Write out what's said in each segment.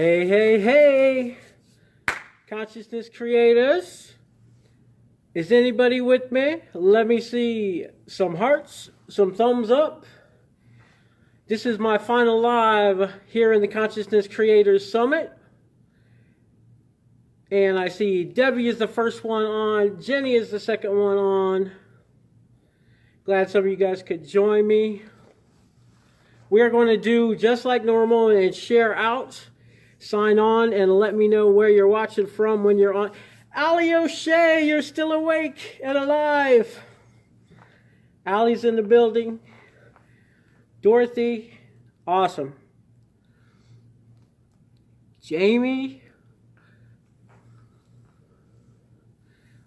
Hey, hey, hey, consciousness creators. Is anybody with me? Let me see some hearts, some thumbs up. This is my final live here in the Consciousness Creators Summit. And I see Debbie is the first one on, Jenny is the second one on. Glad some of you guys could join me. We are going to do just like normal and share out. Sign on and let me know where you're watching from when you're on. Allie O'Shea, you're still awake and alive. Allie's in the building. Dorothy, awesome. Jamie.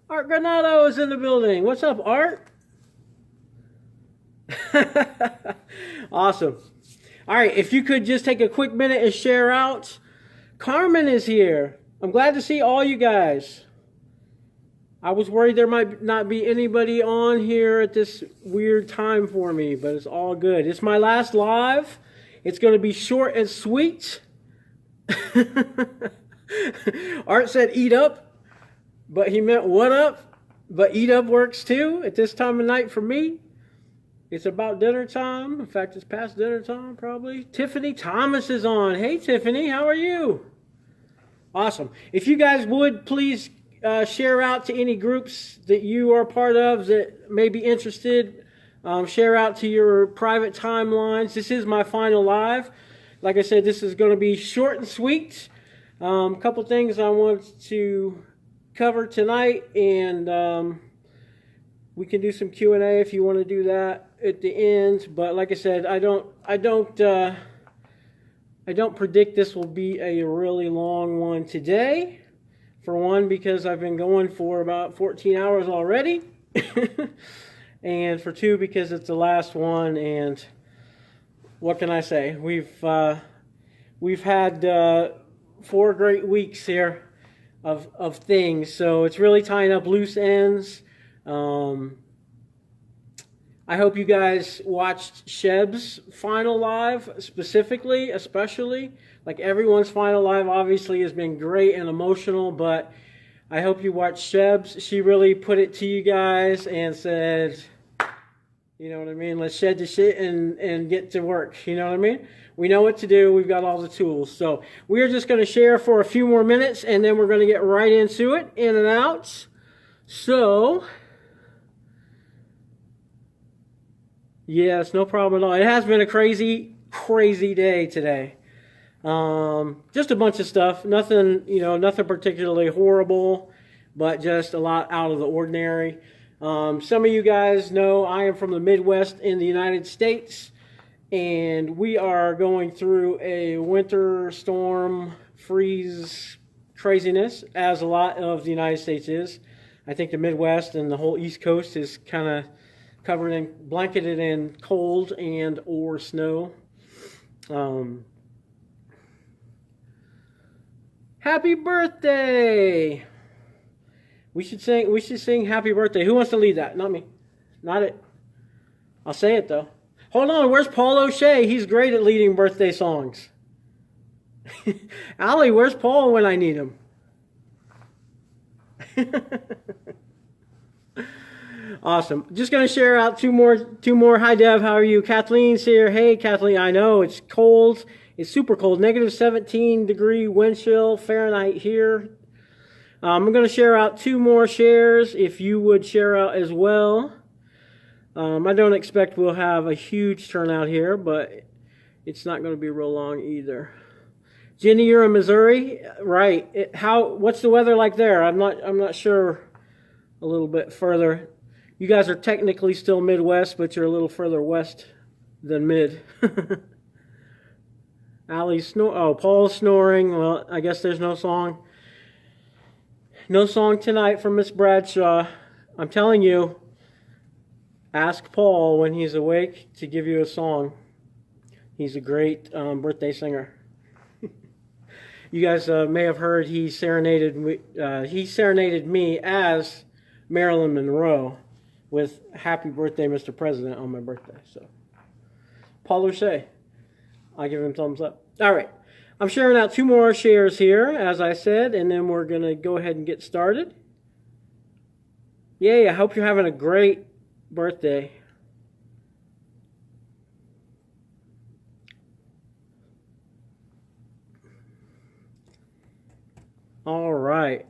Art Granado is in the building. What's up, Art? Awesome. All right, if you could just take a quick minute and share out. Carmen is here. I'm glad to see all you guys. I was worried there might not be anybody on here at this weird time for me, but it's all good. It's my last live. It's going to be short and sweet. Art said eat up, but he meant what up? But eat up works too at this time of night for me. It's about dinner time. In fact, it's past dinner time probably. Tiffany Thomas is on. Hey, Tiffany, how are you? Awesome. If you guys would, please share out to any groups that you are part of that may be interested. Share out to your private timelines. This is my final live. Like I said, this is going to be short and sweet. A couple things I want to cover tonight, and we can do some Q&A if you want to do that at the end. But like I said, I don't predict this will be a really long one today. For one, because I've been going for about 14 hours already. And for two, because it's the last one. And what can I say? We've had 4 great weeks here of things. So it's really tying up loose ends. I hope you guys watched Sheb's final live specifically, especially. Like everyone's final live obviously has been great and emotional, but I hope you watched Sheb's. She really put it to you guys and said, you know what I mean? Let's shed the shit and get to work. You know what I mean? We know what to do. We've got all the tools. So we're just going to share for a few more minutes and then we're going to get right into it, in and out. So yes, no problem at all. It has been a crazy, crazy day today. Just a bunch of stuff. Nothing, nothing particularly horrible, but just a lot out of the ordinary. Some of you guys know I am from the Midwest in the United States, and we are going through a winter storm freeze craziness, as a lot of the United States is. I think the Midwest and the whole East Coast is kind of covered in, blanketed in cold and or snow. Happy birthday! We should sing happy birthday. Who wants to lead that? Not me. Not it. I'll say it though. Hold on, where's Paul O'Shea? He's great at leading birthday songs. Allie, where's Paul when I need him? Awesome. Just going to share out two more. Hi, Dev. How are you? Kathleen's here. Hey, Kathleen. I know it's cold. It's super cold. Negative 17-degree wind chill Fahrenheit here. I'm going to share out 2 more shares. If you would share out as well. I don't expect we'll have a huge turnout here, but it's not going to be real long either. Jenny, you're in Missouri, right? What's the weather like there? I'm not sure. A little bit further. You guys are technically still Midwest, but you're a little further west than mid. Paul's snoring. Well, I guess there's no song. No song tonight from Miss Bradshaw. I'm telling you, ask Paul when he's awake to give you a song. He's a great birthday singer. You guys may have heard he serenaded me as Marilyn Monroe with Happy Birthday, Mr. President on my birthday. So, Paul O'Shea, I give him thumbs up. All right. I'm sharing out 2 more shares here, as I said, and then we're going to go ahead and get started. Yay, I hope you're having a great birthday. All right.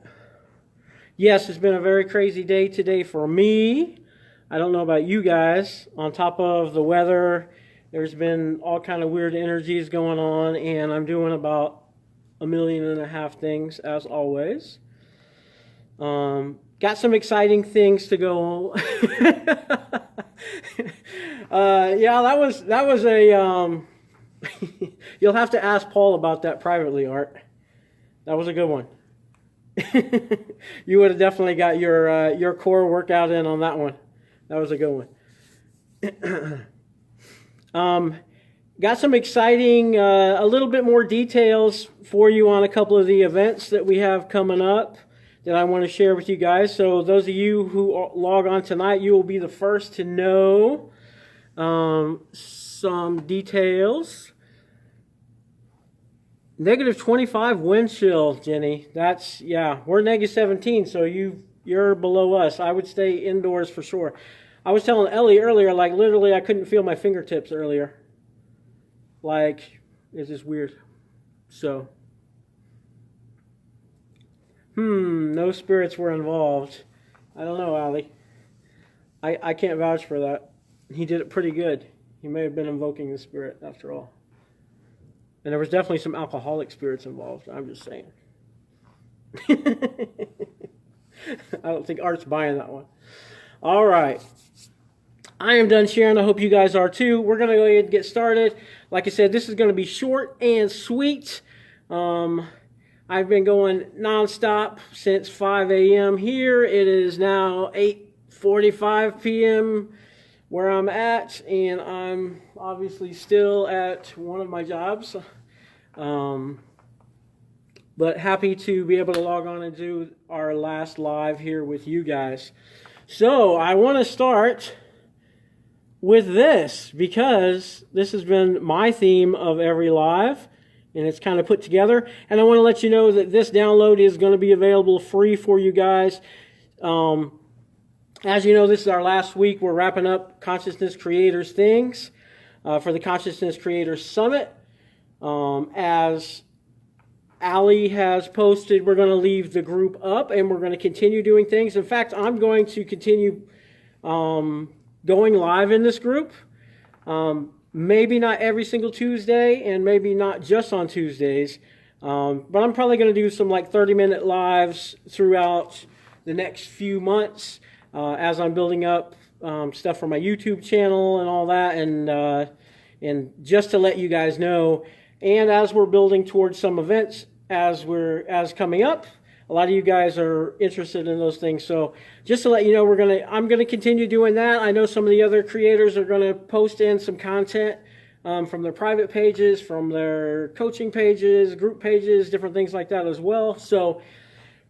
Yes, it's been a very crazy day today for me. I don't know about you guys. On top of the weather, there's been all kind of weird energies going on, and I'm doing about 1.5 million things, as always. Got some exciting things to go. Yeah, that was a. You'll have to ask Paul about that privately, Art. That was a good one. You would have definitely got your core workout in on that one. That was a good one. Got some exciting, a little bit more details for you on a couple of the events that we have coming up that I want to share with you guys. So those of you who log on tonight, you will be the first to know some details. -25 wind chill, Jenny. That's, yeah, we're -17, so you're below us. I would stay indoors for sure. I was telling Ellie earlier, like literally I couldn't feel my fingertips earlier. Like, it's just weird. So, no spirits were involved. I don't know, Allie. I can't vouch for that. He did it pretty good. He may have been invoking the spirit after all. And there was definitely some alcoholic spirits involved. I'm just saying. I don't think Art's buying that one. All right. I am done sharing. I hope you guys are too. We're going to go ahead and get started. Like I said, this is going to be short and sweet. I've been going nonstop since 5 a.m. here. It is now 8:45 p.m. where I'm at, and I'm obviously still at one of my jobs. But happy to be able to log on and do our last live here with you guys. So I want to start with this because this has been my theme of every live, and it's kind of put together. And I want to let you know that this download is going to be available free for you guys. As you know, this is our last week. We're wrapping up Consciousness Creators Things for the Consciousness Creators Summit. As Allie has posted, we're going to leave the group up and we're going to continue doing things. In fact, I'm going to continue going live in this group. Maybe not every single Tuesday and maybe not just on Tuesdays. But I'm probably going to do some like 30-minute lives throughout the next few months. As I'm building up stuff for my YouTube channel and all that, and just to let you guys know, and as we're building towards some events as coming up, a lot of you guys are interested in those things. So just to let you know, I'm gonna continue doing that. I know some of the other creators are gonna post in some content from their private pages, from their coaching pages, group pages, different things like that as well. So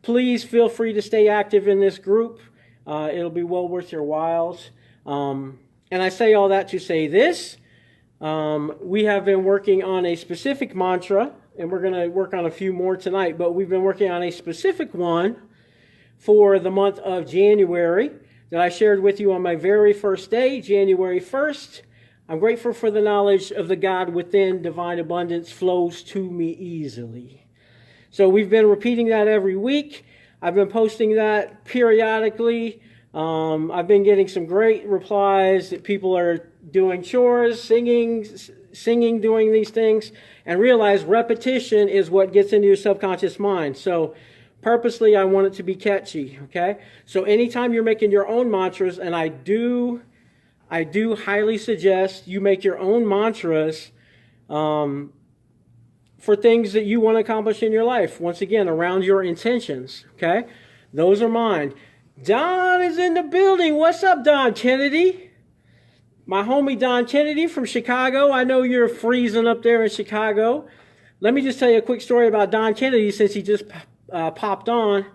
please feel free to stay active in this group. It'll be well worth your whiles. And I say all that to say this. We have been working on a specific mantra, and we're going to work on a few more tonight, but we've been working on a specific one for the month of January that I shared with you on my very first day, January 1st. I'm grateful for the knowledge of the God within. Divine abundance flows to me easily. So we've been repeating that every week. I've been posting that periodically. I've been getting some great replies that people are doing chores, singing, doing these things, and realize repetition is what gets into your subconscious mind. So purposely, I want it to be catchy, okay? So anytime you're making your own mantras, and I do highly suggest you make your own mantras for things that you want to accomplish in your life. Once again, around your intentions, okay? Those are mine. Don is in the building. What's up, Don Kennedy? My homie Don Kennedy from Chicago. I know you're freezing up there in Chicago. Let me just tell you a quick story about Don Kennedy since he just popped on.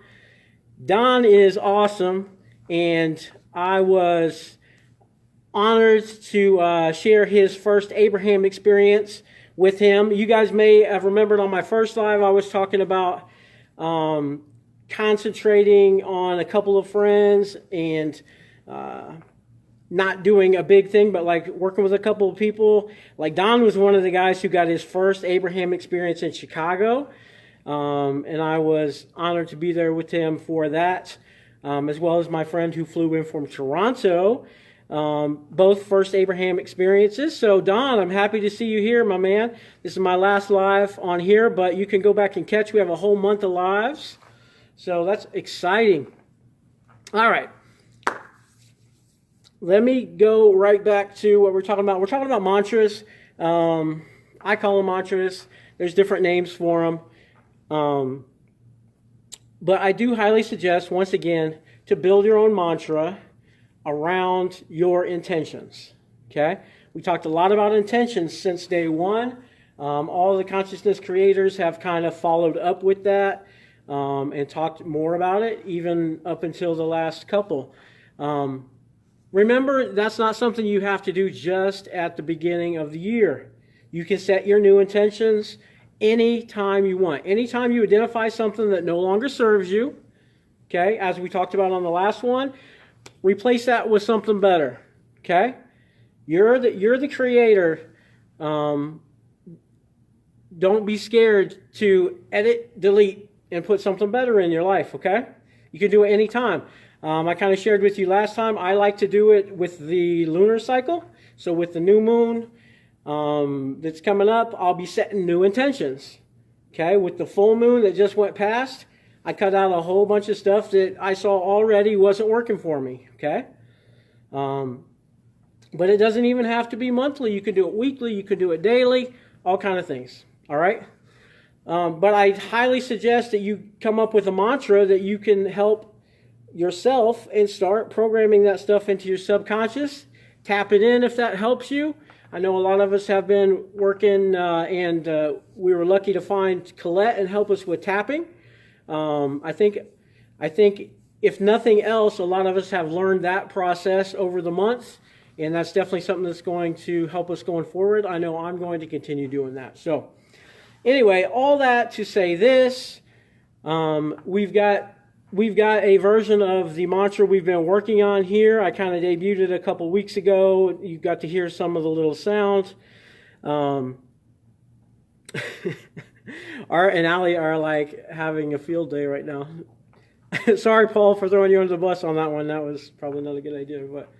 Don is awesome, and I was honored to share his first Abraham experience with him. You guys may have remembered on my first live, I was talking about concentrating on a couple of friends and not doing a big thing, but like working with a couple of people. Like Don was one of the guys who got his first Abraham experience in Chicago. And I was honored to be there with him for that, as well as my friend who flew in from Toronto. Both first Abraham experiences. So Don, I'm happy to see you here, my man. This is my last live on here, but you can go back and catch. We have a whole month of lives. So that's exciting. All right. Let me go right back to what we're talking about. We're talking about mantras. I call them mantras. There's different names for them. But I do highly suggest, once again, to build your own mantra around your intentions. Okay? We talked a lot about intentions since day one. All of the consciousness creators have kind of followed up with that and talked more about it, even up until the last couple. Remember, that's not something you have to do just at the beginning of the year. You can set your new intentions anytime you want. Anytime you identify something that no longer serves you, okay, as we talked about on the last one, replace that with something better, okay? You're the creator. Don't be scared to edit, delete, and put something better in your life, okay? You can do it anytime. I kind of shared with you last time, I like to do it with the lunar cycle. So with the new moon that's coming up, I'll be setting new intentions. Okay, with the full moon that just went past, I cut out a whole bunch of stuff that I saw already wasn't working for me. Okay, but it doesn't even have to be monthly. You can do it weekly, you can do it daily, all kind of things. All right, but I highly suggest that you come up with a mantra that you can help yourself and start programming that stuff into your subconscious. Tap it in if that helps you. I know a lot of us have been working and we were lucky to find Colette and help us with tapping. I think if nothing else, a lot of us have learned that process over the months, and that's definitely something that's going to help us going forward. I know I'm going to continue doing that. So anyway, all that to say this, we've got a version of the mantra we've been working on here. I kind of debuted it a couple weeks ago. You got to hear some of the little sounds. Art and Allie are like having a field day right now. Sorry, Paul, for throwing you under the bus on that one. That was probably not a good idea. But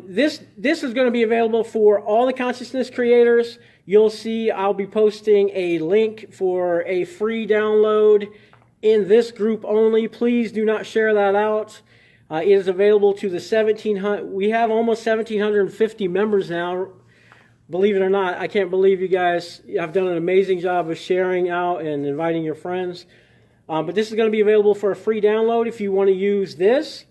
this is going to be available for all the consciousness creators. You'll see I'll be posting a link for a free download in this group only. Please do not share that out. It is available to the 1,700. We have almost 1,750 members now. Believe it or not, I can't believe you guys have done an amazing job of sharing out and inviting your friends. But this is going to be available for a free download if you want to use this,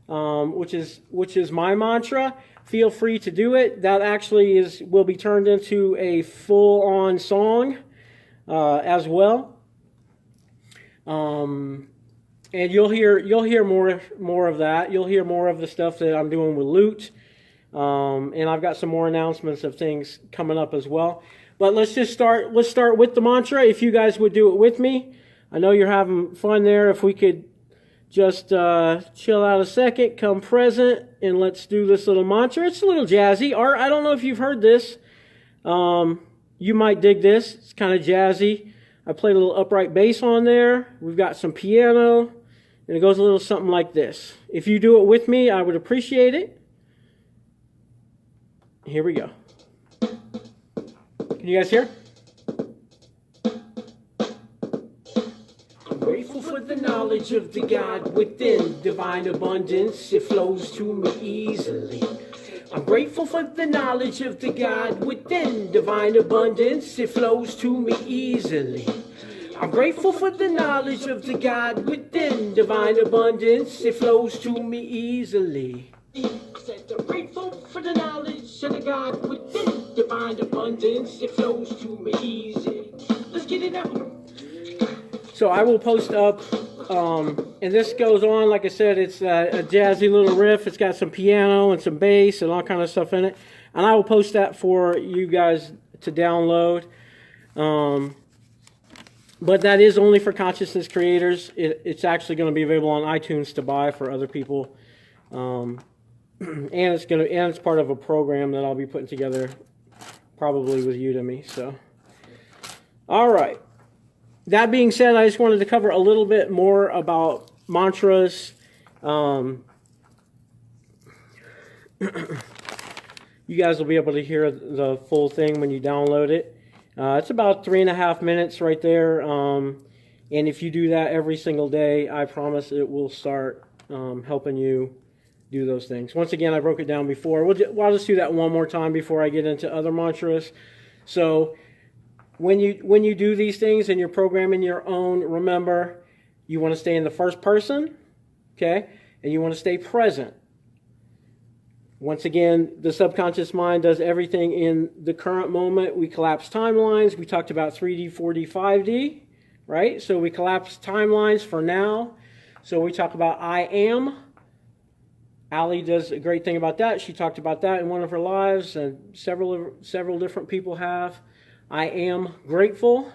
which is my mantra. Feel free to do it. That actually will be turned into a full-on song as well. And you'll hear more of that. You'll hear more of the stuff that I'm doing with Loot. And I've got some more announcements of things coming up as well. But let's start with the mantra. If you guys would do it with me. I know you're having fun there. If we could just chill out a second, come present, and let's do this little mantra. It's a little jazzy. Art, I don't know if you've heard this. You might dig this. It's kind of jazzy. I played a little upright bass on there. We've got some piano, and it goes a little something like this. If you do it with me, I would appreciate it. Here we go. Can you guys hear? Grateful for the knowledge of the God within, divine abundance, it flows to me easily. I'm grateful for the knowledge of the God within, divine abundance, it flows to me easily. I'm grateful for the knowledge of the God within, divine abundance, it flows to me easily. I'm grateful for the knowledge of the God within, divine abundance, it flows to me easily. Let's get it out. So I will post up, and this goes on, like I said, it's a jazzy little riff. It's got some piano and some bass and all kind of stuff in it. And I will post that for you guys to download. But that is only for consciousness creators. It's actually going to be available on iTunes to buy for other people. And it's part of a program that I'll be putting together probably with Udemy. So, all right. That being said, I just wanted to cover a little bit more about mantras. You guys will be able to hear the full thing when you download it. It's about 3.5 minutes right there. And if you do that every single day, I promise it will start helping you do those things. Once again, I broke it down before. I'll just do that one more time before I get into other mantras. So when you do these things and you're programming your own, remember, you want to stay in the first person, okay? And you want to stay present. Once again, the subconscious mind does everything in the current moment. We collapse timelines. We talked about 3D, 4D, 5D, right? So we collapse timelines for now. So we talk about I am. Allie does a great thing about that. She talked about that in one of her lives, and several different people have. I am grateful.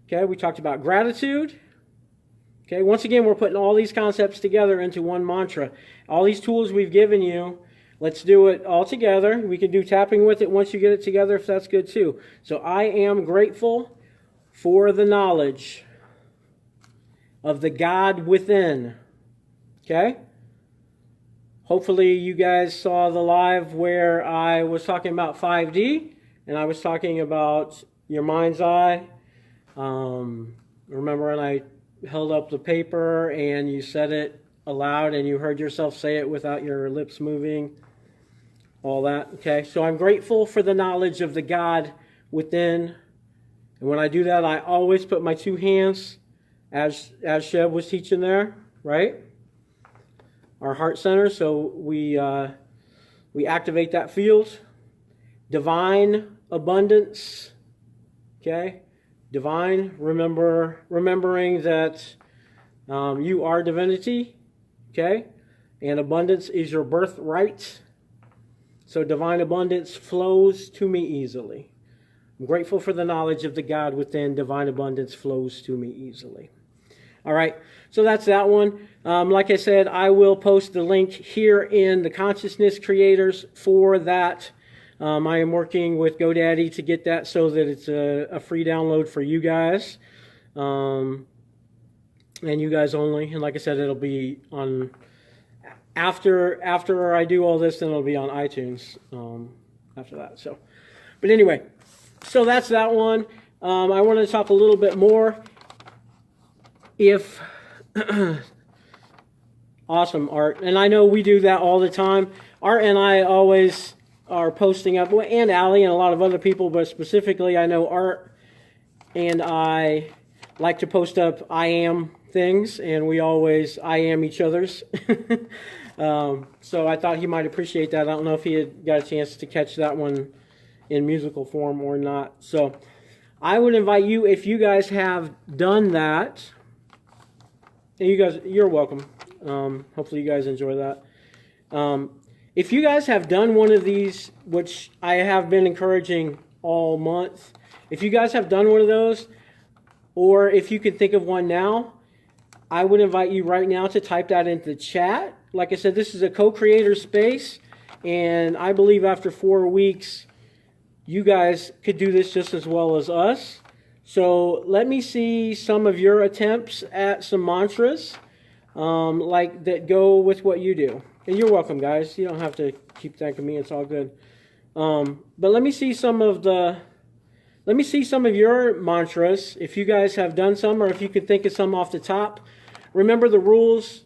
Okay, we talked about gratitude. Okay, once again, we're putting all these concepts together into one mantra. All these tools we've given you, let's do it all together. We can do tapping with it once you get it together if that's good too. So I am grateful for the knowledge of the God within. Okay? Hopefully you guys saw the live where I was talking about 5D and I was talking about your mind's eye. Remember when I held up the paper and you said it aloud and you heard yourself say it without your lips moving? All that, okay? So I'm grateful for the knowledge of the God within. And when I do that, I always put my two hands, as Sheb was teaching there, right? Our heart center, so we activate that field. Divine abundance, okay? Divine, remembering that you are divinity, okay? And abundance is your birthright. So divine abundance flows to me easily. I'm grateful for the knowledge of the God within. Divine abundance flows to me easily. All right, so that's that one. Like I said, I will post the link here in the Consciousness Creators for that. I am working with GoDaddy to get that so that it's a free download for you guys. And you guys only. And like I said, it'll be on... After I do all this, then it'll be on iTunes after that. So, but anyway, so that's that one. I want to talk a little bit more. If awesome, Art, and I know we do that all the time. Art and I always are posting up, and Allie and a lot of other people, but specifically I know Art and I like to post up I am things, and we always I am each other's. So I thought he might appreciate that. I don't know if he had got a chance to catch that one in musical form or not. So I would invite you, if you guys have done that, and you guys, you're welcome. Hopefully you guys enjoy that. If you guys have done one of these, which I have been encouraging all month, if you guys have done one of those, or if you can think of one now, I would invite you right now to type that into the chat. Like I said, this is a co-creator space, and I believe after 4 weeks, you guys could do this just as well as us. So let me see some of your attempts at some mantras like that go with what you do. And you're welcome, guys. You don't have to keep thanking me. It's all good. But let me see some of your mantras. If you guys have done some, or if you can think of some off the top. Remember the rules,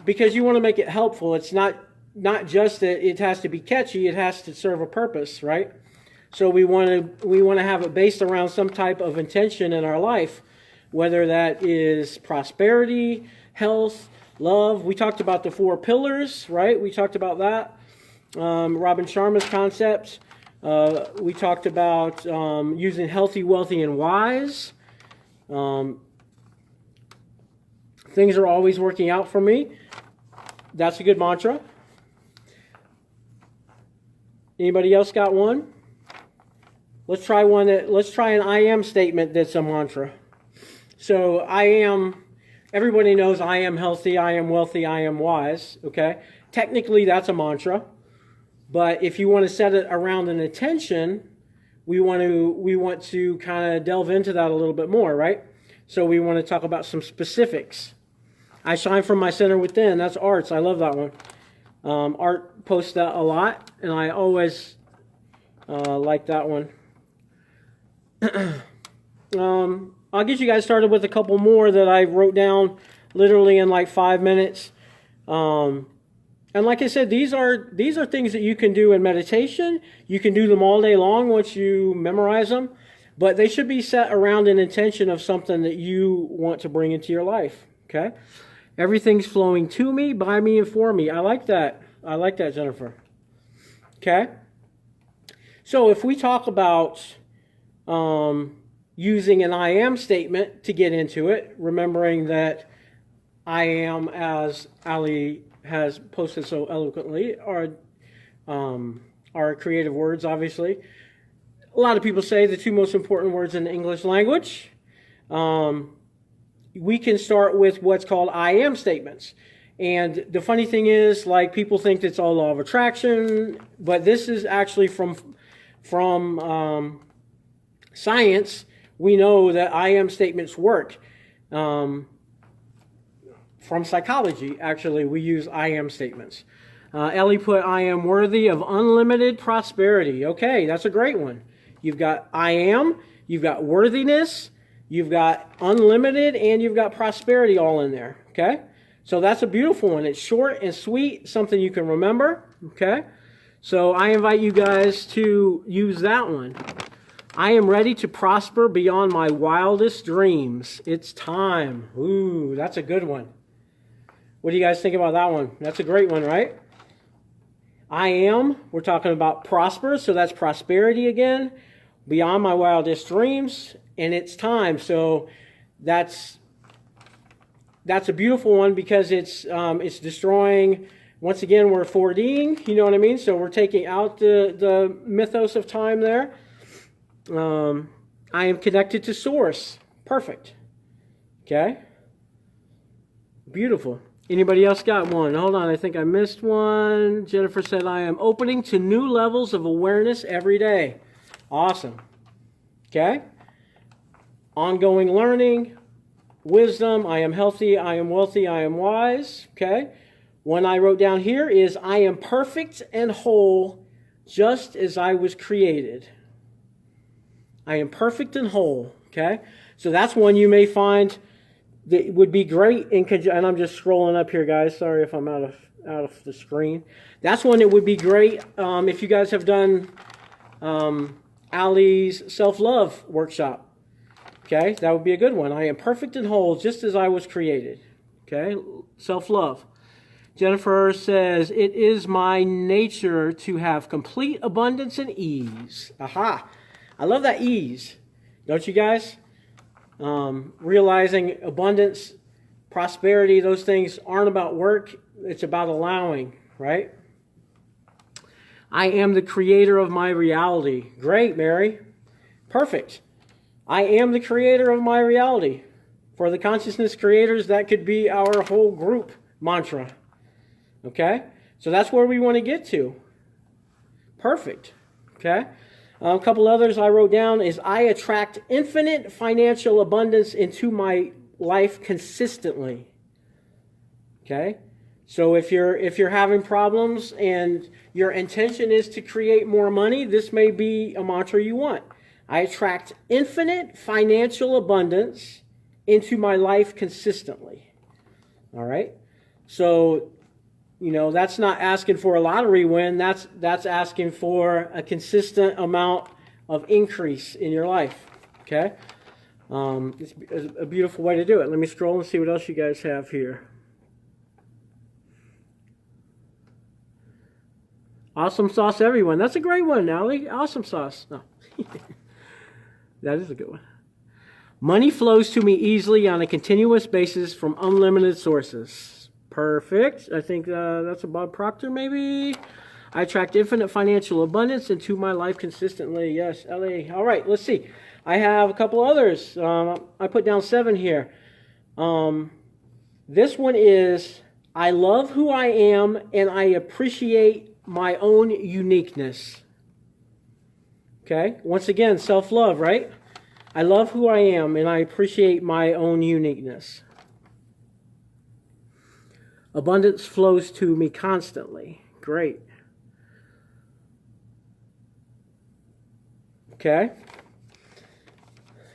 because you want to make it helpful. It's not just that it has to be catchy. It has to serve a purpose, right? So we want to have it based around some type of intention in our life, whether that is prosperity, health, love. We talked about the 4 pillars, right? We talked about that. Robin Sharma's concept. We talked about using healthy, wealthy, and wise. Things are always working out for me. That's a good mantra. Anybody else got one? Let's try an I am statement that's a mantra. So I am, everybody knows I am healthy, I am wealthy, I am wise, okay? Technically that's a mantra, but if you want to set it around an intention, we want to kind of delve into that a little bit more, right? So we want to talk about some specifics. I shine from my center within. That's Art's. I love that one. Art posts that a lot, and I always like that one. I'll get you guys started with a couple more that I wrote down literally in like 5 minutes. And like I said, these are things that you can do in meditation. You can do them all day long once you memorize them, but they should be set around an intention of something that you want to bring into your life. Okay? Everything's flowing to me, by me, and for me. I like that. I like that, Jennifer. Okay? So if we talk about using an I am statement to get into it, remembering that I am, as Ali has posted so eloquently, are creative words, obviously. A lot of people say the two most important words in the English language. We can start with what's called I am statements. And the funny thing is, like, people think it's all law of attraction, but this is actually from science. We know that I am statements work. From psychology, actually, we use I am statements. Ellie put, I am worthy of unlimited prosperity. Okay, that's a great one. You've got I am, you've got worthiness, you've got unlimited, and you've got prosperity all in there. Okay? So that's a beautiful one. It's short and sweet, something you can remember. Okay? So I invite you guys to use that one. I am ready to prosper beyond my wildest dreams. It's time. Ooh, that's a good one. What do you guys think about that one? That's a great one, right? I am, we're talking about prosper, so that's prosperity again. Beyond my wildest dreams, and it's time. So that's a beautiful one because it's destroying. Once again, we're 4Ding, you know what I mean? So we're taking out the mythos of time there. I am connected to source. Perfect. Okay. Beautiful. Anybody else got one? Hold on, I think I missed one. Jennifer said, I am opening to new levels of awareness every day. Awesome. Okay. Ongoing learning, wisdom, I am healthy, I am wealthy, I am wise. Okay. One I wrote down here is, I am perfect and whole just as I was created. I am perfect and whole. Okay. So that's one you may find that would be great in conjunction. And I'm just scrolling up here, guys. Sorry if I'm out of the screen. That's one that would be great if you guys have done Ali's self-love workshop. Okay, that would be a good one. I am perfect and whole just as I was created. Okay, self-love. Jennifer says, it is my nature to have complete abundance and ease. Aha. I love that ease. Don't you guys? Realizing abundance, prosperity, those things aren't about work. It's about allowing, right? I am the creator of my reality. Great, Mary. Perfect. I am the creator of my reality. For the consciousness creators, that could be our whole group mantra. Okay? So that's where we want to get to. Perfect. Okay? A couple others I wrote down is, I attract infinite financial abundance into my life consistently. Okay? So if you're having problems and your intention is to create more money, this may be a mantra you want. I attract infinite financial abundance into my life consistently. All right? So, you know, that's not asking for a lottery win. That's asking for a consistent amount of increase in your life. Okay? It's a beautiful way to do it. Let me scroll and see what else you guys have here. Awesome sauce, everyone. That's a great one, Allie. Awesome sauce. No. That is a good one. Money flows to me easily on a continuous basis from unlimited sources. Perfect. I think that's a Bob Proctor, maybe. I attract infinite financial abundance into my life consistently. Yes, LA. All right, let's see. I have a couple others. I put down 7 here. This one is, I love who I am and I appreciate my own uniqueness. Okay, once again, self-love, right? I love who I am and I appreciate my own uniqueness. Abundance flows to me constantly. Great. Okay.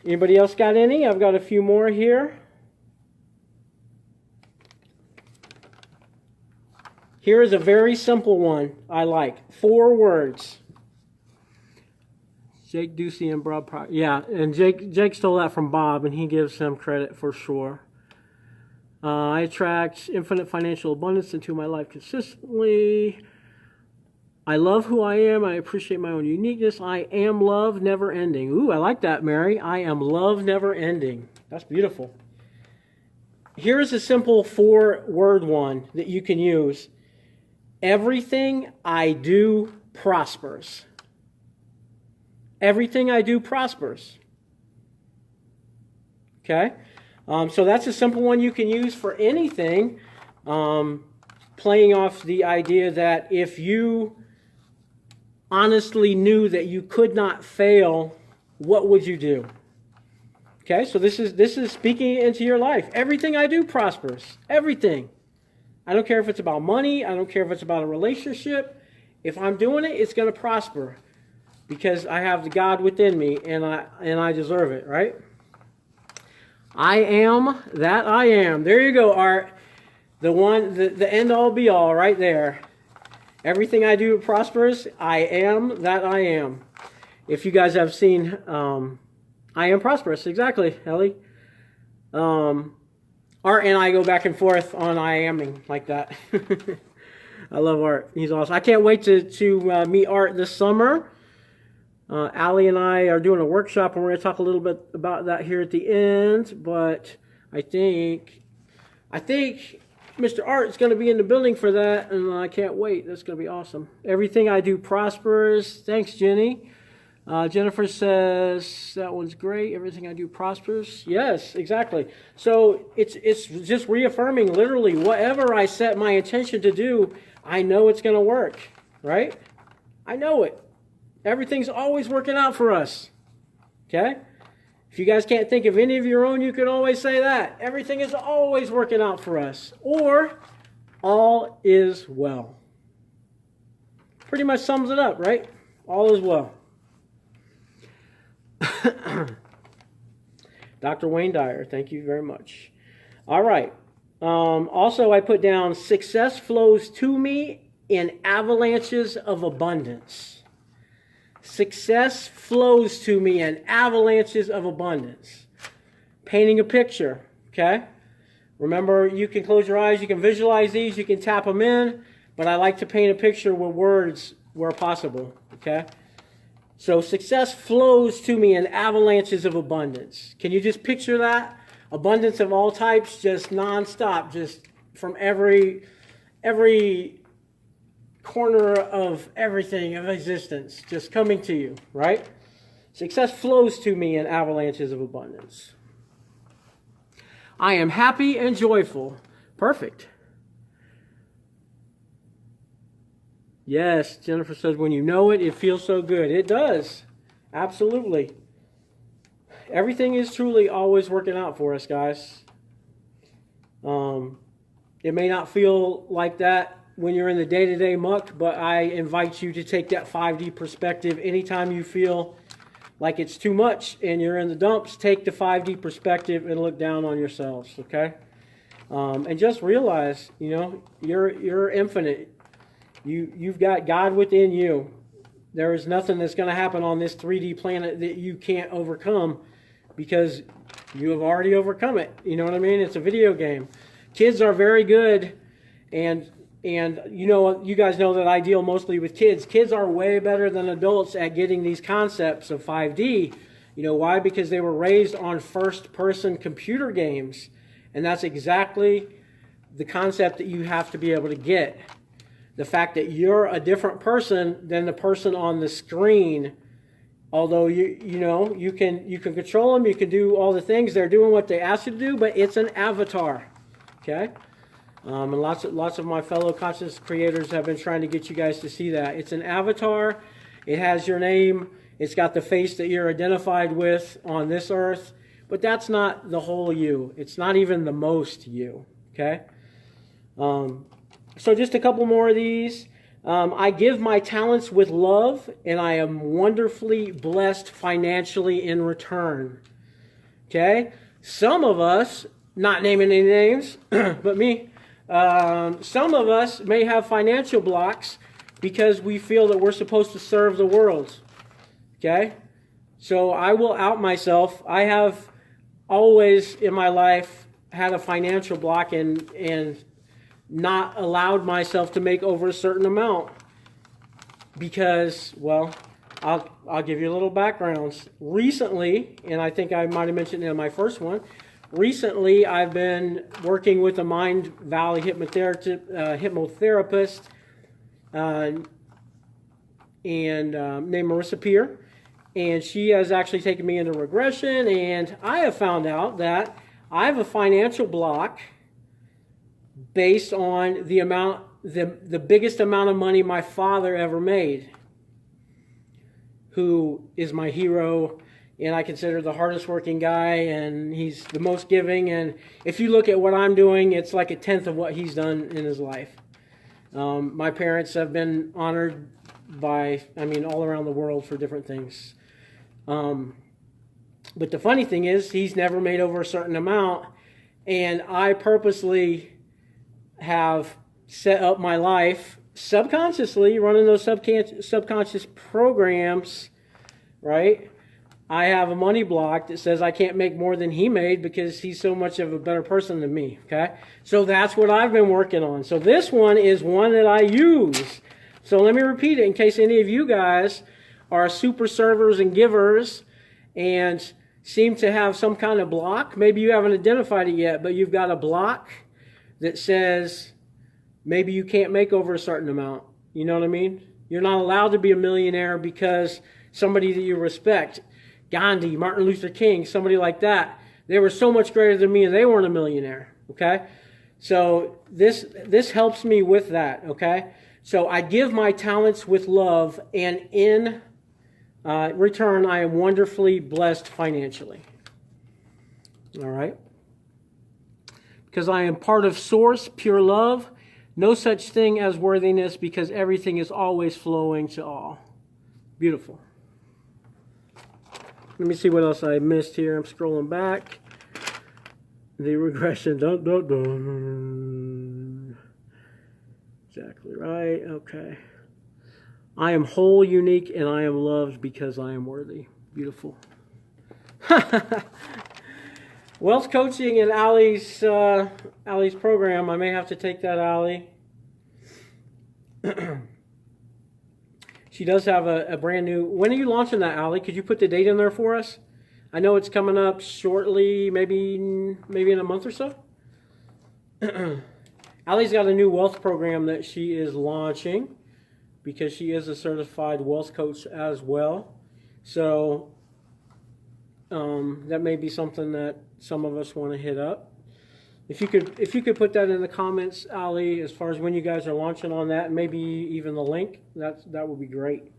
Anybody else got any? I've got a few more here. Here is a very simple one I like. 4 words. Jake Ducey and Bob Proctor. Yeah, and Jake stole that from Bob, and he gives him credit for sure. I attract infinite financial abundance into my life consistently. I love who I am. I appreciate my own uniqueness. I am love, never ending. Ooh, I like that, Mary. I am love, never ending. That's beautiful. Here's a simple 4-word one that you can use. Everything I do prospers. Everything I do prospers. Okay? So that's a simple one you can use for anything. Playing off the idea that if you honestly knew that you could not fail, what would you do? Okay, so this is speaking into your life. Everything I do prospers. Everything. I don't care if it's about money. I don't care if it's about a relationship. If I'm doing it, it's going to prosper because I have the God within me and I deserve it, right? I am that I am. There you go, Art. The end all be all right there. Everything I do prospers. I am that I am. If you guys have seen I Am Prosperous, exactly, Ellie. Art and I go back and forth on I amming like that. I love Art. He's awesome. I can't wait to meet Art this summer. Allie and I are doing a workshop, and we're going to talk a little bit about that here at the end. But I think Mr. Art is going to be in the building for that, and I can't wait. That's going to be awesome. Everything I do prospers. Thanks, Jenny. Jennifer says, that one's great. Everything I do prospers. Yes, exactly. So it's just reaffirming literally whatever I set my intention to do, I know it's going to work, right? I know it. Everything's always working out for us, okay? If you guys can't think of any of your own, you can always say that. Everything is always working out for us. Or, all is well. Pretty much sums it up, right? All is well. Dr. Wayne Dyer, thank you very much. All right. Also, I put down, success flows to me in avalanches of abundance. Success flows to me in avalanches of abundance. Painting a picture, okay? Remember, you can close your eyes, you can visualize these, you can tap them in, but I like to paint a picture with words where possible, okay? So success flows to me in avalanches of abundance. Can you just picture that? Abundance of all types, just nonstop, just from every corner of everything of existence, just coming to you, right? Success flows to me in avalanches of abundance. I am happy and joyful. Perfect. Yes, Jennifer says, when you know it, it feels so good. It does. Absolutely. Everything is truly always working out for us, guys. It may not feel like that when you're in the day-to-day muck, but I invite you to take that 5D perspective. Anytime you feel like it's too much and you're in the dumps, take the 5D perspective and look down on yourselves, okay? And just realize, you know, you're infinite. You've got God within you. There is nothing that's going to happen on this 3D planet that you can't overcome because you have already overcome it. You know what I mean? It's a video game. Kids are very good, and you know, you guys know that I deal mostly with kids. Kids are way better than adults at getting these concepts of 5D. You know why? Because they were raised on first-person computer games, and that's exactly the concept that you have to be able to get. the fact that you're a different person than the person on the screen. Although you can control them, you can do all the things. They're doing what they ask you to do, but it's an avatar. Okay? And lots of my fellow conscious creators have been trying to get you guys to see that. It's an avatar. It has your name. It's got the face that you're identified with on this earth. But that's not the whole you. It's not even the most you. Okay? So just a couple more of these. I give my talents with love, and I am wonderfully blessed financially in return. Okay? Some of us, not naming any names, but me, some of us may have financial blocks because we feel that we're supposed to serve the world. Okay? So I will out myself. I have always in my life had a financial block and not allowed myself to make over a certain amount because, well, I'll give you a little background. Recently, and I think I might have mentioned it in my first one, recently I've been working with a Mind Valley hypnotherapist named Marissa Peer, and she has actually taken me into regression, and I have found out that I have a financial block based on the biggest amount of money my father ever made, who is my hero, and I consider the hardest working guy, and he's the most giving, and if you look at what I'm doing, it's like a tenth of what he's done in his life. My parents have been honored by, all around the world for different things. But the funny thing is, he's never made over a certain amount, and I purposely have set up my life subconsciously, running those subconscious programs, right? I have a money block that says I can't make more than he made because he's so much of a better person than me, okay? So that's what I've been working on. So this one is one that I use. So let me repeat it in case any of you guys are super servers and givers and seem to have some kind of block. Maybe you haven't identified it yet, but you've got a block that says maybe you can't make over a certain amount. You know what I mean? You're not allowed to be a millionaire because somebody that you respect, Gandhi, Martin Luther King, somebody like that, they were so much greater than me and they weren't a millionaire, okay? So this helps me with that, okay? So I give my talents with love, and in return, I am wonderfully blessed financially. All right? Because I am part of Source, pure love, no such thing as worthiness, because everything is always flowing to all. Beautiful. Let me see what else I missed here. I'm scrolling back. The regression. Dun, dun, dun. Exactly right. Okay. I am whole, unique, and I am loved because I am worthy. Beautiful. Wealth coaching in Allie's program. I may have to take that, Allie. She does have a brand new. When are you launching that, Allie? Could you put the date in there for us? I know it's coming up shortly, maybe in a month or so. Allie's got a new wealth program that she is launching because she is a certified wealth coach as well. So that may be something that some of us want to hit up. If you could put that in the comments, Ali, as far as when you guys are launching on that, and maybe even the link, that would be great.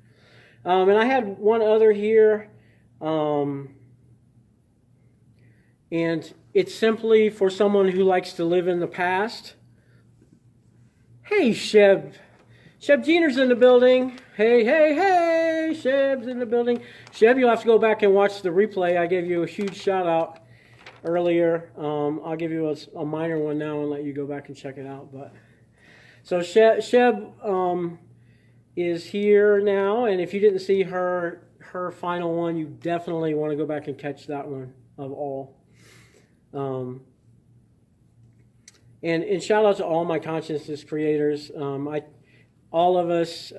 And I had one other here, and it's simply for someone who likes to live in the past. Hey, Sheb. Sheb Jeaner's in the building. Hey, hey, hey, Sheb's in the building. Sheb, you'll have to go back and watch the replay. I gave you a huge shout out earlier. I'll give you a minor one now and let you go back and check it out. But so Sheb is here now, and if you didn't see her final one, you definitely want to go back and catch that one of all. And shout out to all my consciousness creators. All of us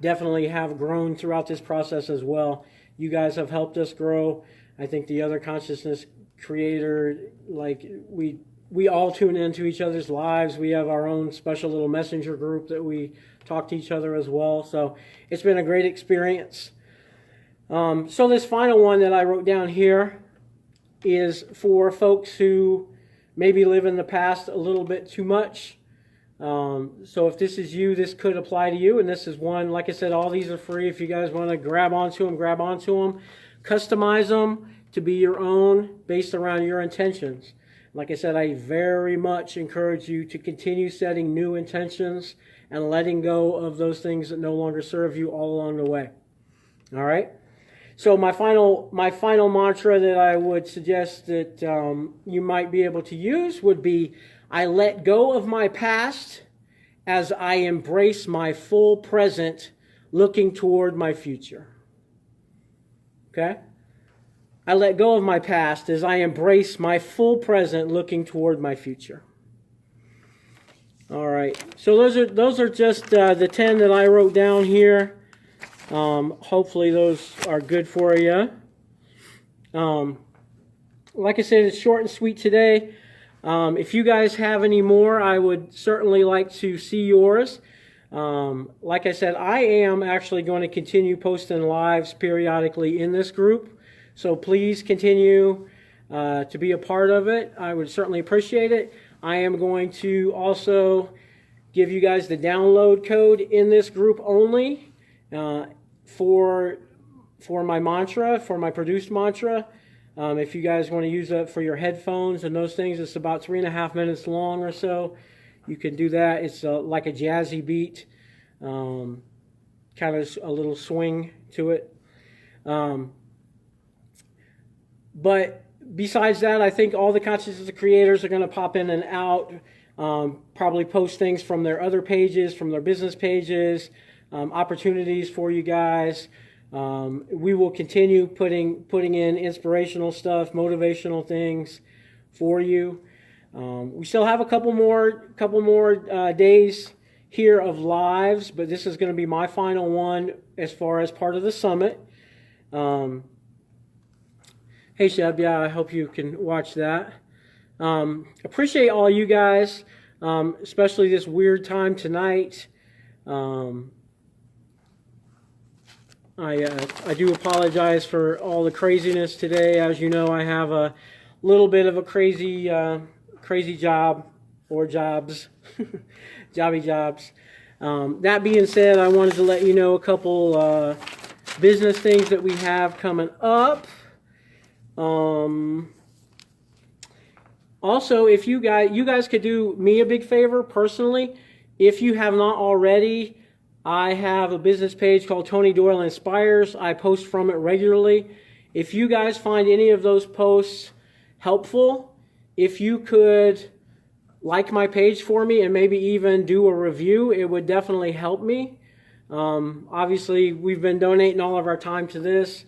definitely have grown throughout this process as well. You guys have helped us grow. I think the other consciousness creator, like we we all tune into each other's lives. We have our own special little messenger group that we talk to each other as well. So it's been a great experience. So this final one that I wrote down here is for folks who maybe live in the past a little bit too much. So if this is you, this could apply to you. And this is one, like I said, all these are free. If you guys want to grab onto them, grab onto them. Customize them to be your own based around your intentions. Like I said, I very much encourage you to continue setting new intentions and letting go of those things that no longer serve you all along the way. All right? So my final mantra that I would suggest that you might be able to use would be, I let go of my past as I embrace my full present, looking toward my future. Okay? I let go of my past as I embrace my full present, looking toward my future. All right. So those are just the 10 that I wrote down here. Hopefully those are good for you. Like I said, it's short and sweet today. If you guys have any more, I would certainly like to see yours. Like I said, I am actually going to continue posting lives periodically in this group. So please continue to be a part of it. I would certainly appreciate it. I am going to also give you guys the download code in this group only for my mantra, for my produced mantra. If you guys want to use that for your headphones and those things, it's about 3.5 minutes long or so. You can do that. It's like a jazzy beat, kind of a little swing to it. But besides that, I think all the consciousness creators are going to pop in and out, probably post things from their other pages, from their business pages, opportunities for you guys. We will continue putting in inspirational stuff, motivational things for you. We still have a couple more days here of lives, but this is going to be my final one as far as part of the summit. Hey Sheb, yeah, I hope you can watch that. Appreciate all you guys, especially this weird time tonight. I do apologize for all the craziness today. As you know, I have a little bit of a crazy job or jobs, jobby jobs. That being said, I wanted to let you know a couple business things that we have coming up. Also, if you guys could do me a big favor personally, if you have not already, I have a business page called Tony Doyle Inspires. I post from it regularly. If you guys find any of those posts helpful, if you could like my page for me and maybe even do a review, it would definitely help me. Obviously, we've been donating all of our time to this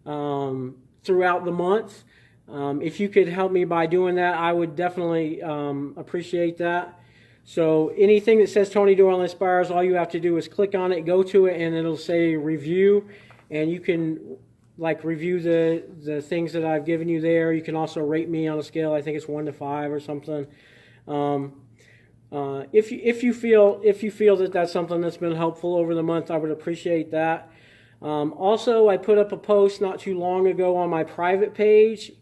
throughout the month. If you could help me by doing that, I would definitely appreciate that. So anything that says Tony Doyle Inspires, all you have to do is click on it, go to it, and it'll say review, and you can review the things that I've given you there. You can also rate me on a scale, I think it's 1 to 5 or something. If you feel that that's something that's been helpful over the month, I would appreciate that. Also, I put up a post not too long ago on my private page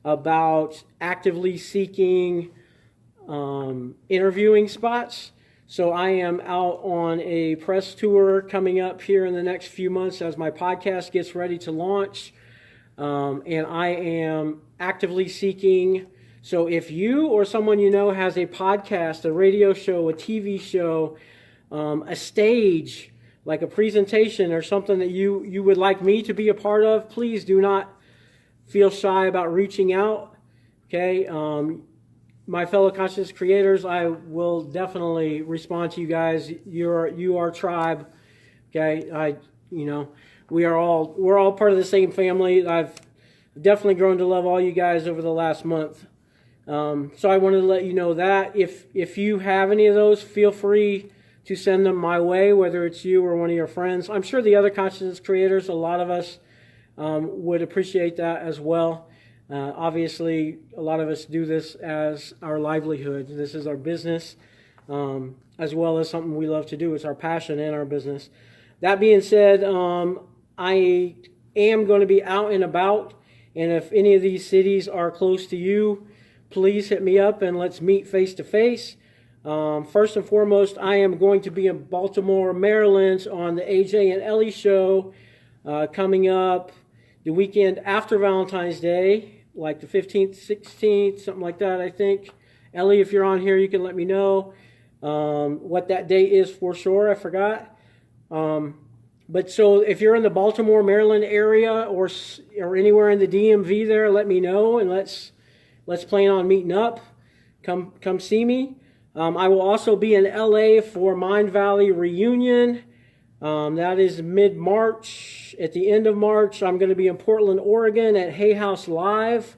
about actively seeking interviewing spots. So I am out on a press tour coming up here in the next few months as my podcast gets ready to launch. And I am actively seeking. So if you or someone you know has a podcast, a radio show, a TV show, a stage, like a presentation or something that you would like me to be a part of, please do not feel shy about reaching out. Okay? My fellow conscious creators, I will definitely respond to you guys. You are tribe. Okay? We're all part of the same family. I've definitely grown to love all you guys over the last month. So I wanted to let you know that if you have any of those, feel free to send them my way, whether it's you or one of your friends. I'm sure the other consciousness creators, a lot of us, would appreciate that as well. Obviously, a lot of us do this as our livelihood. This is our business, as well as something we love to do. It's our passion and our business. That being said, I am going to be out and about, and if any of these cities are close to you, please hit me up and let's meet face to face. First and foremost, I am going to be in Baltimore, Maryland on the AJ and Ellie show coming up the weekend after Valentine's Day, like the 15th, 16th, something like that, I think. Ellie, if you're on here, you can let me know what that date is for sure. I forgot. But so if you're in the Baltimore, Maryland area or anywhere in the DMV there, let me know, and let's plan on meeting up. Come see me. I will also be in LA for Mind Valley Reunion. That is mid-March. At the end of March, I'm going to be in Portland, Oregon at Hay House Live.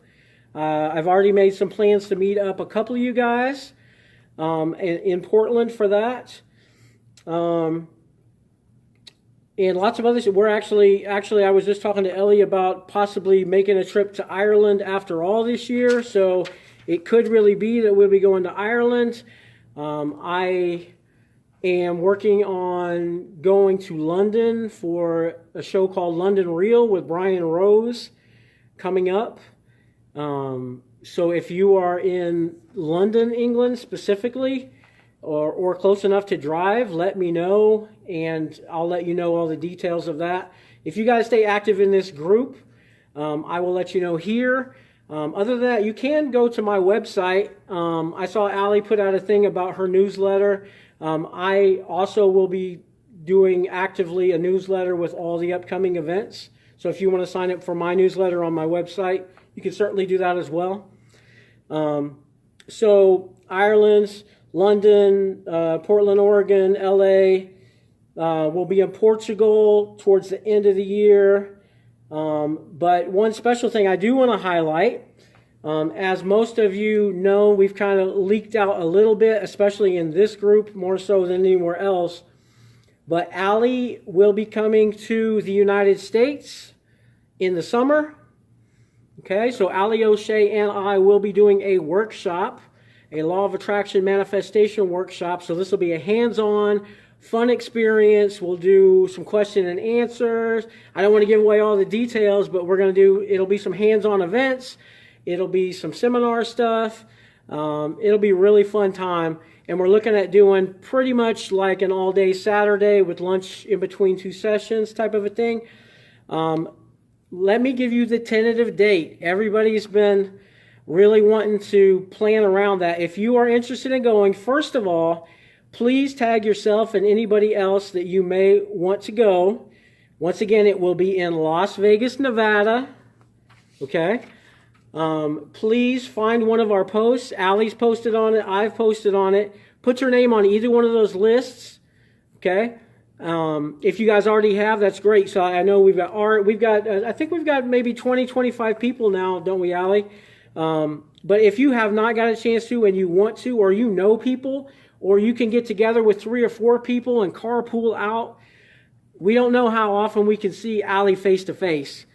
I've already made some plans to meet up a couple of you guys in Portland for that. And lots of others. We're actually, I was just talking to Ellie about possibly making a trip to Ireland after all this year. So it could really be that we'll be going to Ireland. I am working on going to London for a show called London Real with Brian Rose coming up. So if you are in London, England specifically, or close enough to drive, let me know, and I'll let you know all the details of that. If you guys stay active in this group, I will let you know here. Other than that, you can go to my website. I saw Allie put out a thing about her newsletter. I also will be doing actively a newsletter with all the upcoming events. So if you want to sign up for my newsletter on my website, you can certainly do that as well. So Ireland, London, Portland, Oregon, LA. We'll be in Portugal towards the end of the year. But one special thing I do want to highlight, as most of you know, we've kind of leaked out a little bit, especially in this group, more so than anywhere else. But Allie will be coming to the United States in the summer. Okay, so Allie O'Shea and I will be doing a workshop, a Law of Attraction Manifestation workshop. So this will be a hands-on, fun experience. We'll do some question and answers. I don't want to give away all the details, but it'll be some hands-on events. It'll be some seminar stuff. It'll be a really fun time. And we're looking at doing pretty much like an all-day Saturday with lunch in between two sessions type of a thing. Let me give you the tentative date. Everybody's been really wanting to plan around that. If you are interested in going, first of all, please tag yourself and anybody else that you may want to go. Once again, it will be in Las Vegas, Nevada. Okay? Please find one of our posts. Allie's posted on it. I've posted on it. Put your name on either one of those lists. Okay? If you guys already have, that's great. So I know we've got Art. I think we've got maybe 20, 25 people now, don't we, Allie? But if you have not got a chance to and you want to, or you know people, or you can get together with 3 or 4 people and carpool out, we don't know how often we can see Allie face to face.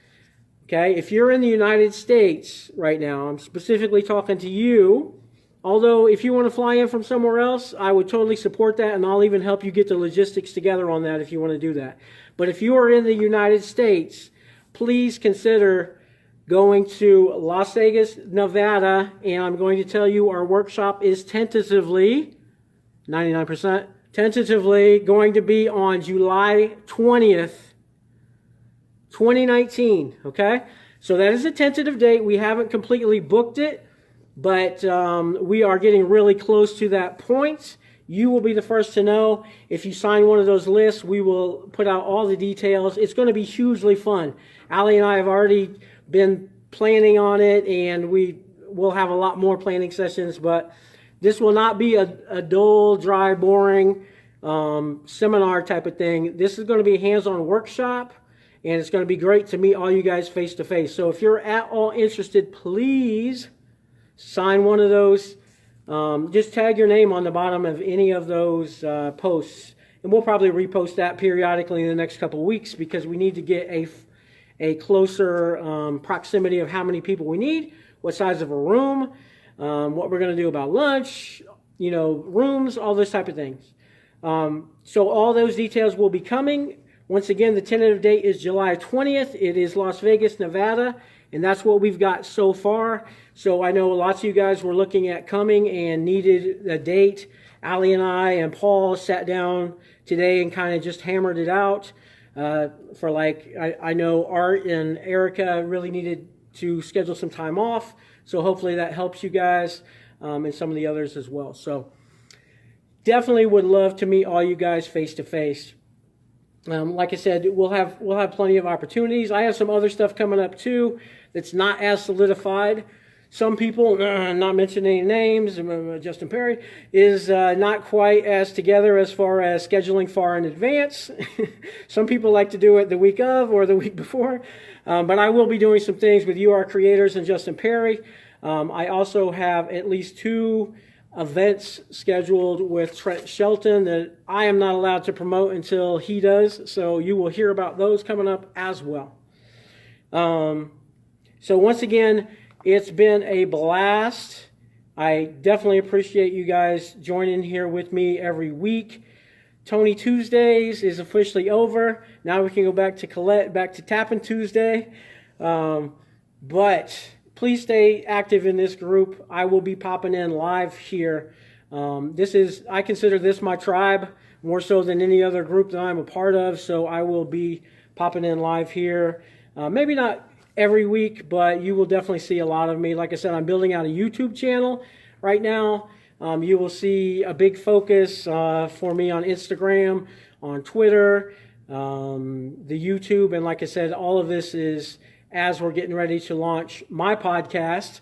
Okay, if you're in the United States right now, I'm specifically talking to you. Although if you want to fly in from somewhere else, I would totally support that, and I'll even help you get the logistics together on that if you want to do that. But if you are in the United States, please consider going to Las Vegas, Nevada, and I'm going to tell you our workshop is tentatively, 99%, tentatively going to be on July 20th, 2019, okay? So that is a tentative date. We haven't completely booked it, but we are getting really close to that point. You will be the first to know. If you sign one of those lists, we will put out all the details. It's going to be hugely fun. Allie and I have already been planning on it, and we will have a lot more planning sessions, but this will not be a dull, dry, boring seminar type of thing. This is going to be a hands-on workshop, and it's going to be great to meet all you guys face to face. So if you're at all interested, please sign one of those. Just tag your name on the bottom of any of those posts, and we'll probably repost that periodically in the next couple of weeks because we need to get a closer proximity of how many people we need, what size of a room, what we're going to do about lunch, rooms, all those type of things. So all those details will be coming. Once again, the tentative date is July 20th. It is Las Vegas, Nevada, and that's what we've got so far. So I know lots of you guys were looking at coming and needed a date. Allie and I and Paul sat down today and kind of just hammered it out. I know Art and Erica really needed to schedule some time off. So hopefully that helps you guys and some of the others as well. So definitely would love to meet all you guys face to face. Like I said, we'll have plenty of opportunities. I have some other stuff coming up too that's not as solidified. Some people, not mentioning any names, Justin Perry, is not quite as together as far as scheduling far in advance. Some people like to do it the week of or the week before. But I will be doing some things with You Are Creators and Justin Perry. I also have at least 2 events scheduled with Trent Shelton that I am not allowed to promote until he does. So you will hear about those coming up as well. So once again, it's been a blast. I definitely appreciate you guys joining here with me every week. Tony Tuesdays is officially over. Now we can go back to Colette, back to Tapping Tuesday. But please stay active in this group. I will be popping in live here. I consider this my tribe more so than any other group that I'm a part of. So I will be popping in live here. Maybe not every week, but you will definitely see a lot of me. Like I said, I'm building out a YouTube channel right now. You will see a big focus for me on Instagram, on Twitter, the YouTube, and like I said, all of this is as we're getting ready to launch my podcast,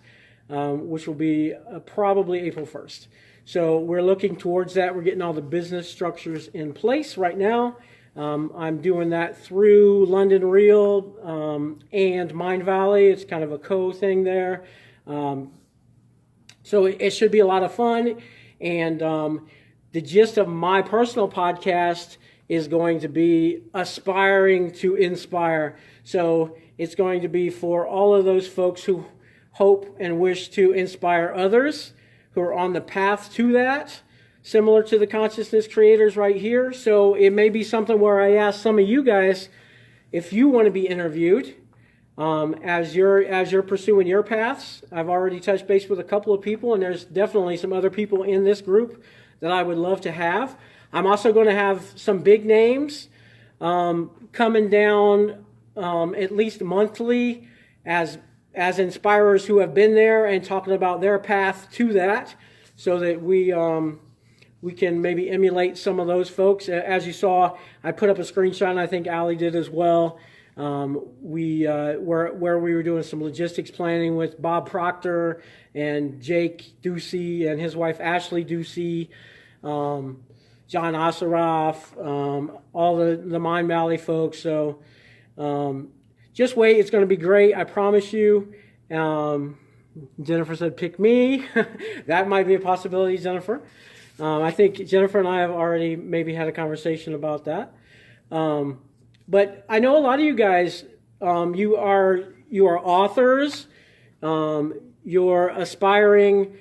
which will be probably April 1st. So we're looking towards that. We're getting all the business structures in place right now. I'm doing that through London Real and Mind Valley. It's kind of a co-thing there. So it should be a lot of fun. And the gist of my personal podcast is going to be aspiring to inspire. So it's going to be for all of those folks who hope and wish to inspire others, who are on the path to that, similar to the consciousness creators right here. So it may be something where I ask some of you guys if you want to be interviewed as you're pursuing your paths. I've already touched base with a couple of people, and there's definitely some other people in this group that I would love to have. I'm also going to have some big names coming down at least monthly as inspirers who have been there and talking about their path to that, so that we can maybe emulate some of those folks. As you saw, I put up a screenshot, and I think Allie did as well. Where we were doing some logistics planning with Bob Proctor and Jake Ducey and his wife Ashley Ducey, John Osseroff, all the Mind Valley folks. So just wait, it's going to be great, I promise you. Jennifer said, pick me. That might be a possibility, Jennifer. I think Jennifer and I have already maybe had a conversation about that. But I know a lot of you guys, you are authors, you're aspiring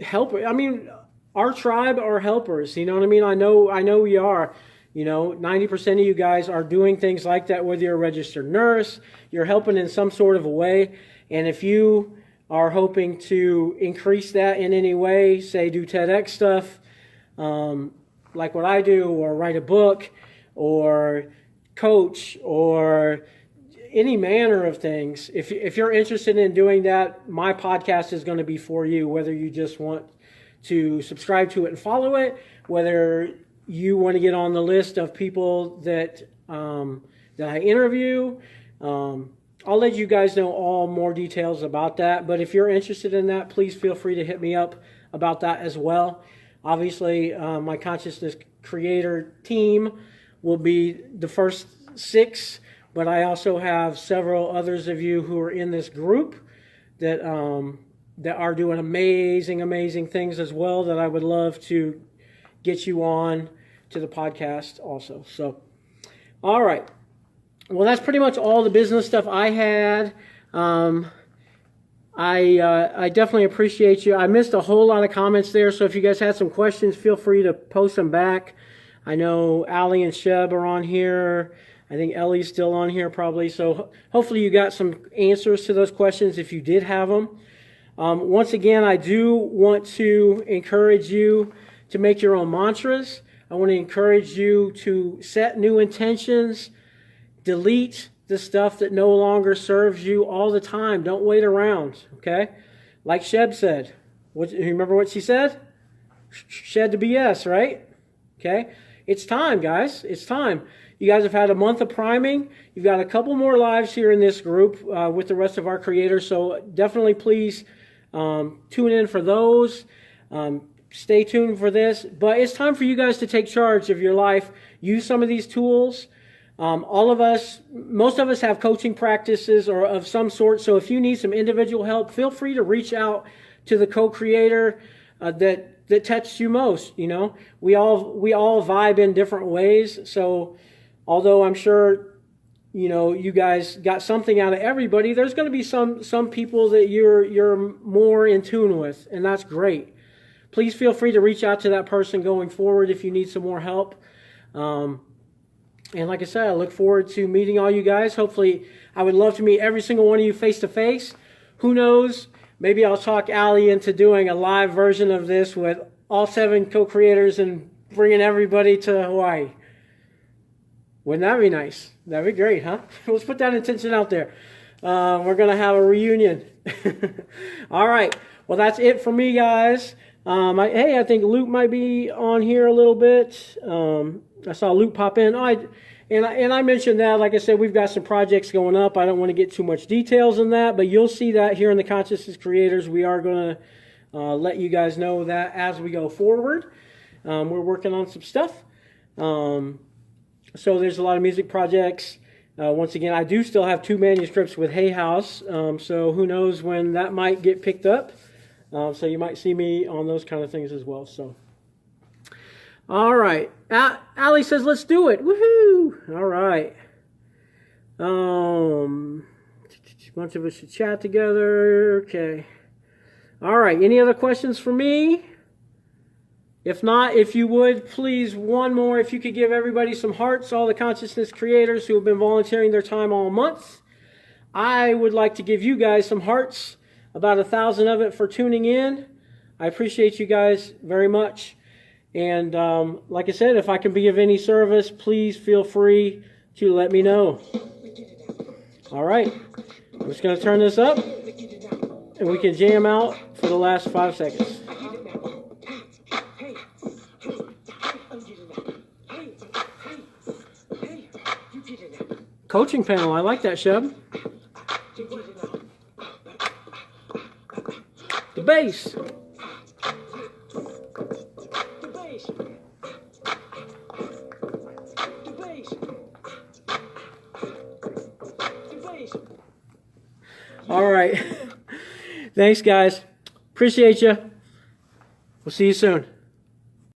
helpers. I mean, our tribe are helpers. You know what I mean? I know we are. 90% of you guys are doing things like that, whether you're a registered nurse, you're helping in some sort of a way. And if you are hoping to increase that in any way, say do TEDx stuff, like what I do, or write a book, or coach, or any manner of things. If you're interested in doing that, my podcast is going to be for you, whether you just want to subscribe to it and follow it, whether you want to get on the list of people that I interview. I'll let you guys know all more details about that. But if you're interested in that, please feel free to hit me up about that as well. Obviously, my Consciousness Creator team will be the first 6, but I also have several others of you who are in this group that are doing amazing things as well, that I would love to get you on to the podcast also. So, all right. well, that's pretty much all the business stuff I had. I definitely appreciate you. I missed a whole lot of comments there, so if you guys had some questions, feel free to post them back. I know Allie and Sheb are on here. I think Ellie's still on here probably. So hopefully you got some answers to those questions if you did have them. Once again, I do want to encourage you to make your own mantras. I want to encourage you to set new intentions, delete the stuff that no longer serves you all the time. Don't wait around, okay? Like Sheb said. You remember what she said? Shed the BS, right? Okay? It's time, guys. It's time. You guys have had a month of priming. You've got a couple more lives here in this group with the rest of our creators, so definitely please tune in for those. Stay tuned for this. But it's time for you guys to take charge of your life. Use some of these tools. Most of us have coaching practices or of some sort, so if you need some individual help, feel free to reach out to the co-creator that touched you most. You know, we all vibe in different ways, so although I'm sure, you know, you guys got something out of everybody, there's going to be some people that you're more in tune with, and that's great. Please feel free to reach out to that person going forward if you need some more help. And like I said, I look forward to meeting all you guys. Hopefully, I would love to meet every single one of you face to face. Who knows? Maybe I'll talk Allie into doing a live version of this with all 7 co-creators and bringing everybody to Hawaii. Wouldn't that be nice? That'd be great, huh? Let's put that intention out there. We're going to have a reunion. All right. Well, that's it for me, guys. I think Luke might be on here a little bit. I saw Luke pop in. I mentioned that, like I said, we've got some projects going up. I don't want to get too much details on that, but you'll see that here in the Consciousness Creators. We are going to let you guys know that as we go forward. We're working on some stuff. So there's a lot of music projects. Once again, I do still have 2 manuscripts with Hay House, so who knows when that might get picked up. So you might see me on those kind of things as well. So, all right. Allie says, let's do it. Woohoo! All right. A bunch of us should chat together. Okay. All right. Any other questions for me? If not, if you would, please, one more. If you could give everybody some hearts, all the Consciousness Creators who have been volunteering their time all month. I would like to give you guys some hearts. About 1,000 of it for tuning in. I appreciate you guys very much. And like I said, if I can be of any service, please feel free to let me know. All right. I'm just going to turn this up, and we can jam out for the last 5 seconds. Coaching panel. I like that, Sheb. The bass. All right. Thanks, guys. Appreciate you. We'll see you soon.